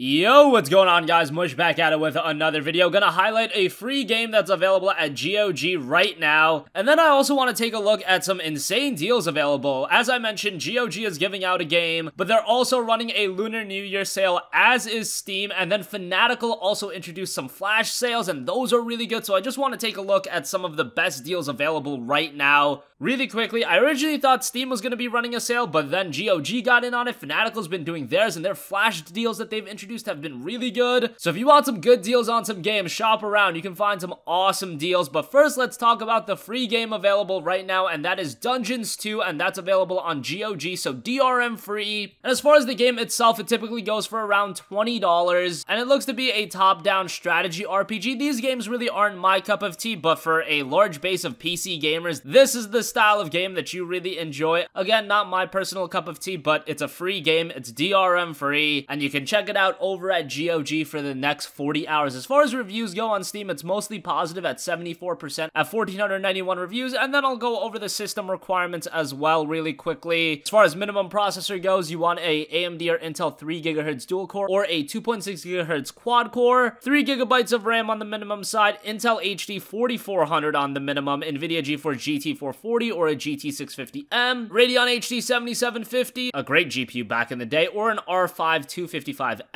Yo, what's going on, guys? Mush back at it with another video. Gonna highlight a free game that's available at GOG right now. And then I also want to take a look at some insane deals available. As I mentioned, GOG is giving out a game, but they're also running a Lunar New Year sale, as is Steam. And then Fanatical also introduced some flash sales, and those are really good. So I just want to take a look at some of the best deals available right now. Really quickly, I originally thought Steam was going to be running a sale, but then GOG got in on it. Fanatical's been doing theirs, and their flash deals that they've introduced have been really good. So if you want some good deals on some games, shop around. You can find some awesome deals. But first, let's talk about the free game available right now, and that is Dungeons 2, and that's available on GOG, so DRM free. And as far as the game itself, it typically goes for around $20, and it looks to be a top-down strategy RPG. These games really aren't my cup of tea, but for a large base of PC gamers, this is the style of game that you really enjoy. Again, not my personal cup of tea, but it's a free game, it's DRM free, and you can check it out over at GOG for the next 40 hours. As far as reviews go on Steam, it's mostly positive at 74% at 1,491 reviews, and then I'll go over the system requirements as well really quickly. As far as minimum processor goes, you want a AMD or Intel 3GHz dual core or a 2.6 GHz quad core, 3 GB of RAM on the minimum side, Intel HD 4400 on the minimum, NVIDIA GeForce GT 440 or a GT 650M, Radeon HD 7750, a great GPU back in the day, or an R5 255M.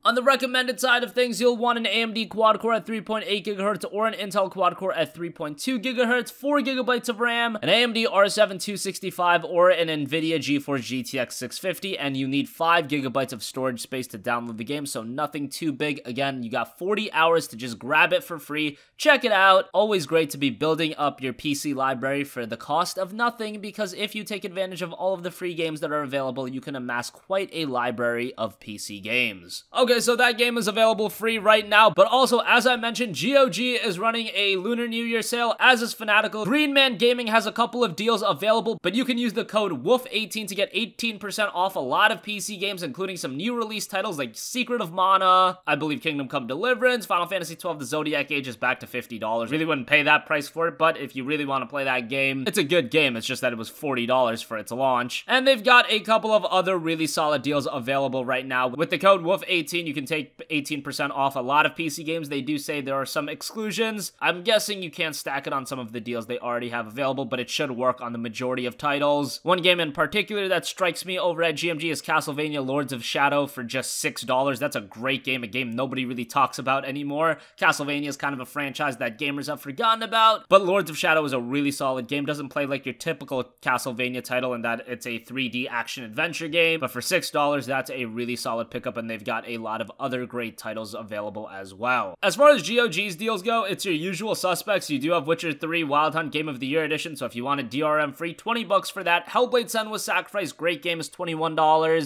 On the recommended side of things, you'll want an AMD quad core at 3.8 GHz or an Intel quad core at 3.2 GHz, 4 GB of RAM, an AMD R7 265 or an NVIDIA GeForce GTX 650, and you need 5 GB of storage space to download the game, so nothing too big. Again, you got 40 hours to just grab it for free. Check it out. Always great to be building up your PC library for the cost of nothing, because if you take advantage of all of the free games that are available, you can amass quite a library of PC games. Okay, so that game is available free right now, but also, as I mentioned, GOG is running a Lunar New Year sale, as is Fanatical. Green Man Gaming has a couple of deals available, but you can use the code WOOF18 to get 18% off a lot of PC games, including some new release titles like Secret of Mana, I believe Kingdom Come Deliverance, Final Fantasy XII The Zodiac Age is back to $50. Really wouldn't pay that price for it, but if you really want to play that game, it's a good game. It's just that it was $40 for its launch. And they've got a couple of other really solid deals available right now. With the code WOOF18, you can take 18% off a lot of PC games. They do say there are some exclusions. I'm guessing you can't stack it on some of the deals they already have available, but it should work on the majority of titles. One game in particular that strikes me over at GMG is Castlevania Lords of Shadow for just $6. That's a great game, a game nobody really talks about anymore. Castlevania is kind of a franchise that gamers have forgotten about, but Lords of Shadow is a really solid game. Doesn't play like your typical Castlevania title in that it's a 3D action-adventure game, but for $6, that's a really solid pickup, and they've got a lot of other great titles available as well. As far as GOG's deals go, it's your usual suspects. You do have Witcher 3 Wild Hunt Game of the Year edition, so if you want a DRM free, $20 for that. Hellblade: Senua's Sacrifice, great game, is $21.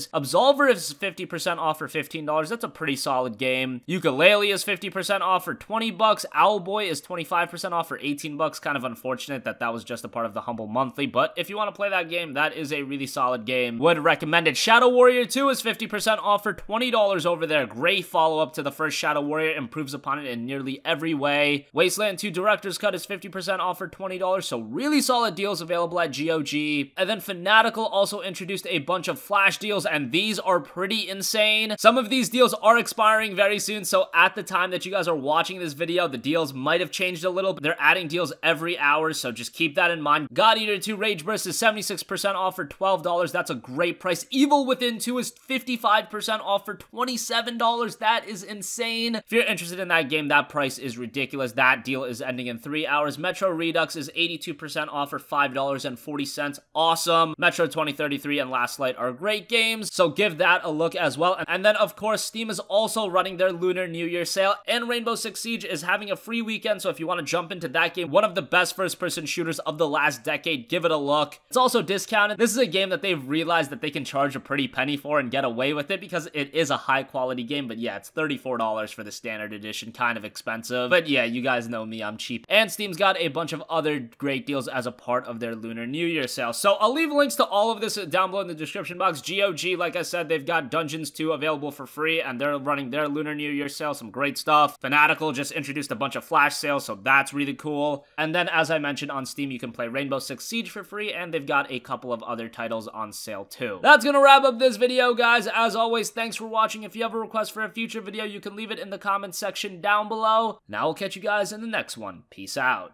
Absolver is 50% off for $15. That's a pretty solid game. Yooka-Laylee is 50% off for $20. Owlboy is 25% off for $18. Kind of unfortunate that that was just a part of the Humble Monthly, but if you want to play that game, that is a really solid game. Would recommend it. Shadow Warrior 2 is 50% off for $20 over there. Great follow-up to the first Shadow Warrior, improves upon it in nearly every way. Wasteland 2 Director's Cut is 50% off for $20, so really solid deals available at GOG. And then Fanatical also introduced a bunch of flash deals, and these are pretty insane. Some of these deals are expiring very soon, so at the time that you guys are watching this video, the deals might have changed a little, but they're adding deals every hour, so just keep that in mind. God Eater 2 Rage Burst is 76% off for $12. That's a great price. Evil Within 2 is 55% off for $27. That is insane. If you're interested in that game, that price is ridiculous. That deal is ending in 3 hours. Metro Redux is 82% off for $5.40. Awesome. Metro 2033 and Last Light are great games, so give that a look as well. And then, of course, Steam is also running their Lunar New Year sale, and Rainbow Six Siege is having a free weekend, so if you want to jump into that game, one of the best first-person shooters of the last decade, give it a look. It's also discounted. This is a game that they've realized that they can charge a pretty penny for and get away with it because it is a high-quality game, but yeah, it's $34 for the standard edition, kind of expensive. But yeah, you guys know me, I'm cheap. And Steam's got a bunch of other great deals as a part of their Lunar New Year sale. So I'll leave links to all of this down below in the description box. GOG, like I said, they've got Dungeons 2 available for free, and they're running their Lunar New Year sale, some great stuff. Fanatical just introduced a bunch of flash sales, so that's really cool. And then, as I mentioned, on Steam, you can play Rainbow Six Siege for free, and they've got a couple of other titles on sale too. That's gonna wrap up this video, guys. As always, thanks for watching. If you have a request for a future video, you can leave it in the comments section down below. Now I'll catch you guys in the next one. Peace out.